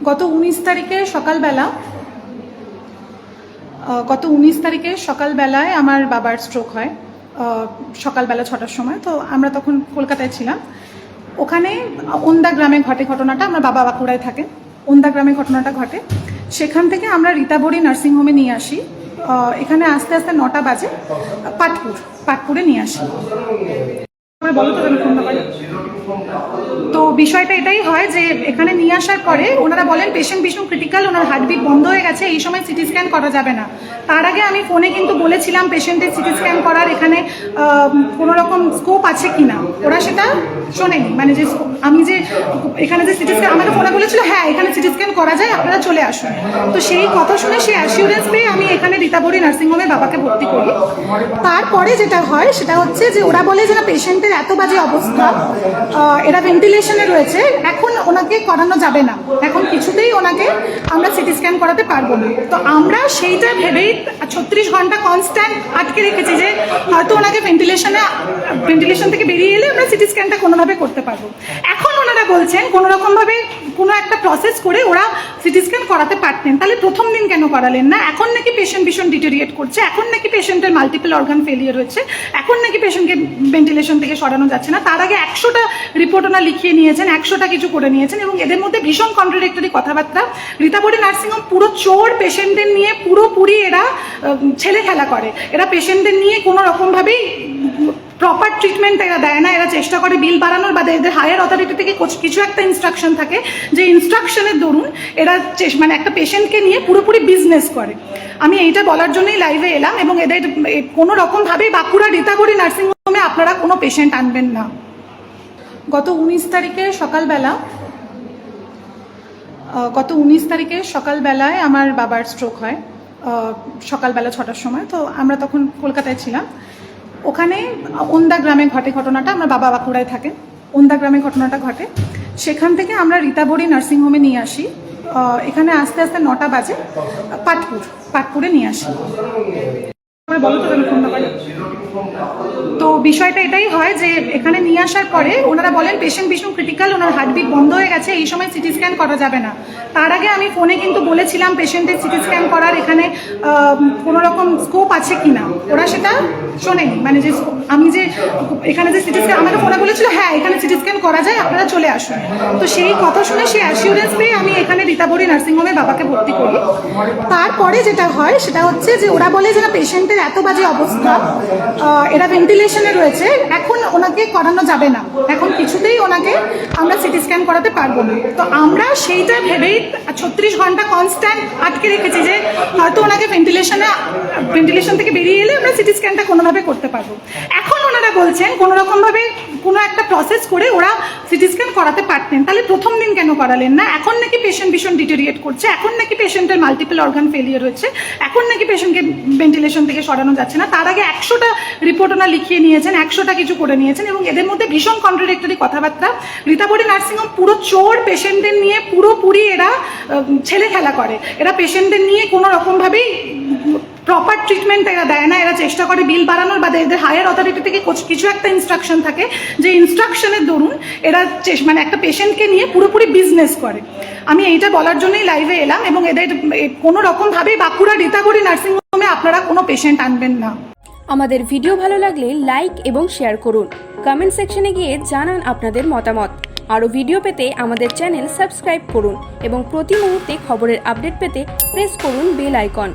গত 19 তারিখে সকালবেলায় আমার বাবার স্ট্রোক হয় সকালবেলা 6টার সময়। তো আমরা তখন কলকাতায় ছিলাম। ওখানে ওন্দা গ্রামে ঘটে ঘটনাটা। আমার বাবা বাঁকুড়ায় থাকেন। ওন্দা গ্রামে ঘটনাটা ঘটে। সেখান থেকে আমরা রীতাবরী নার্সিংহোমে নিয়ে আসি। এখানে আস্তে আস্তে 9টা বাজে পাটপুরে নিয়ে আসি। বলো তো ফোন নাম্বার। তো বিষয়টা এটাই হয় যে এখানে নিয়ে আসার পরে ওনারা বলেন পেশেন্ট ভীষণ ক্রিটিক্যাল, ওনার হার্টবিট বন্ধ হয়ে গেছে, এই সময় সিটি স্ক্যান করা যাবে না। তার আগে আমি ফোনে কিন্তু বলেছিলাম পেশেন্টের সিটি স্ক্যান করার এখানে কোনো রকম স্কোপ আছে কিনা। ওরা সেটা শোনেনি। মানে যে আমি যে এখানে যে সিটি স্ক্যান আমাকে ফোনে বলেছিল, হ্যাঁ এখানে সিটি স্ক্যান করা যায়, আপনারা চলে আসুন। তো সেই কথা শুনে সেই অ্যাসিউরেন্স পেয়ে আমি এখানে রীতাবরী নার্সিংহোমে বাবাকে ভর্তি করি। তারপরে যেটা হয় সেটা হচ্ছে যে ওরা বলে যে না, পেশেন্টের এত বাজে অবস্থা, এরা ভেন্টিলেশনে রয়েছে, এখন ওনাকে করানো যাবে না, এখন কিছুতেই ওনাকে আমরা সিটি স্ক্যান করাতে পারবো না। তো আমরা সেইটা ভেবেই 36 ঘন্টা কনস্ট্যান্ট আটকে রেখেছি যে হয়তো ওনাকে ভেন্টিলেশন থেকে বেরিয়ে এলে আমরা সিটি স্ক্যানটা কোনোভাবে করতে পারবো। এখন ওনারা বলছেন কোনো রকমভাবে কোনো একটা প্রসেস করে ওরা সিটি স্ক্যান করাতে পারতেন, তাহলে প্রথম দিন কেন করালেন না? এখন নাকি পেশেন্ট ভীষণ ডিটেরিয়েট করছে, এখন নাকি পেশেন্টের মাল্টিপল অর্গান ফেলিয়ার হয়েছে, এখন নাকি পেশেন্টকে ভেন্টিলেশন থেকে সরানো যাচ্ছে না। তার আগে 100টা রিপোর্ট ওনারা লিখিয়ে নিয়েছেন, 100টা কিছু করে নিয়েছেন, এবং এদের মধ্যে ভীষণ কন্ট্রাডিক্টরি কথাবার্তা। রীতাবরী নার্সিংহোম পুরো চোর, পেশেন্টদের নিয়ে পুরোপুরি এরা ছেলে খেলা করে। এরা পেশেন্টদের নিয়ে কোনো রকমভাবেই প্রপার ট্রিটমেন্ট এরা দেয় না। এরা চেষ্টা করে বিল বাড়ানোর, বা এদের হায়ার অথরিটি থেকে কিছু একটা ইনস্ট্রাকশন থাকে, যে ইনস্ট্রাকশনের দরুন এরা মানে একটা পেশেন্টকে নিয়ে পুরোপুরি বিজনেস করে। আমি এইটা বলার জন্যই লাইভে এলাম, এবং এদের কোনো রকমভাবেই বাঁকুড়া রীতাবরী নার্সিংহোমে আপনারা কোনো পেশেন্ট আনবেন না। গত 19 তারিখে সকালবেলায় আমার বাবার স্ট্রোক হয় সকালবেলা 6টার সময়। তো আমরা তখন কলকাতায় ছিলাম। ওখানে ওন্দা গ্রামে ঘটে ঘটনাটা। আমার বাবা বাঁকুড়ায় থাকেন। ওন্দা গ্রামে ঘটনাটা ঘটে। সেখান থেকে আমরা রীতাবরী নার্সিংহোমে নিয়ে আসি। এখানে আস্তে আস্তে 9টা বাজে পাটপুরে নিয়ে আসি। বলো তো ফোন নাম্বার। তো বিষয়টা এটাই হয় যে এখানে নিয়ে আসার পরে ওনারা বলেন পেশেন্ট ভীষণ ক্রিটিক্যাল, ওনার হার্টবিট বন্ধ হয়ে গেছে, এই সময় সিটি স্ক্যান করা যাবে না। তার আগে আমি ফোনে কিন্তু বলেছিলাম পেশেন্টের সিটি স্ক্যান করার এখানে কোনো রকম স্কোপ আছে কিনা। ওরা সেটা শোনেনি। মানে যে আমি যে এখানে যে সিটি স্ক্যান আমাকে ফোনে বলেছিল, হ্যাঁ এখানে সিটি স্ক্যান করা যায়, আপনারা চলে আসুন। তো সেই কথা শুনে সেই অ্যাসিউরেন্স পেয়ে আমি এখানে রীতাবরী নার্সিংহোমে বাবাকে ভর্তি করি। তারপরে যেটা হয় সেটা হচ্ছে যে ওরা বলে যে না, পেশেন্টের এত বাজে অবস্থা, এরা ভেন্টিলেশনে রয়েছে, এখন ওনাকে করানো যাবে না, এখন কিছুতেই ওনাকে আমরা সিটি স্ক্যান করাতে পারবো না। তো আমরা সেইটা ভেবেই 36 ঘন্টা কনস্ট্যান্ট আটকে রেখেছি যে হয়তো ওনাকে ভেন্টিলেশন থেকে বেরিয়ে এলে আমরা সিটি স্ক্যানটা কোনোভাবে করতে পারবো। এখন ওনারা বলছেন কোনো রকমভাবে কোনো একটা প্রসেস করে ওরা সিটি স্ক্যান করাতে পারতেন, তাহলে প্রথম দিন কেন করালেন না? এখন নাকি পেশেন্ট ভীষণ ডিটেরিয়েট করছে, এখন নাকি পেশেন্টের মাল্টিপল অর্গান ফেলিয়ার হয়েছে, এখন নাকি পেশেন্টকে ভেন্টিলেশন থেকে সরানো যাচ্ছে না। তার আগে 100টা রিপোর্ট ওনারা লিখিয়ে নিয়েছেন, 100টা কিছু করে নিয়েছেন, এবং এদের মধ্যে ভীষণ কন্ট্রাডিক্টরি কথাবার্তা। রীতাবরী নার্সিংহোম পুরো চোর, পেশেন্টদের নিয়ে পুরোপুরি এরা ছেলে খেলা করে। এরা পেশেন্টদের নিয়ে কোনো রকমভাবেই প্রপার ট্রিটমেন্ট এরা দেয় না। এরা চেষ্টা করে বিল বাড়ানোর, বা এদের হায়ার অথরিটি থেকে কিছু একটা ইনস্ট্রাকশন থাকে, যে ইনস্ট্রাকশনের দরুন এরা মানে একটা পেশেন্টকে নিয়ে পুরোপুরি বিজনেস করে। আমি এইটা বলার জন্যই লাইভে এলাম, এবং এদের কোনো রকমভাবেই বাঁকুড়া রীতাবরী নার্সিংহোমে আপনারা কোনো পেশেন্ট আনবেন না। আমাদের ভিডিও ভালো লাগলে লাইক এবং শেয়ার করুন। কমেন্ট সেকশনে গিয়ে জানান আপনাদের মতামত। আরও ভিডিও পেতে আমাদের চ্যানেল সাবস্ক্রাইব করুন, এবং প্রতি মুহূর্তে খবরের আপডেট পেতে প্রেস করুন বেল আইকন।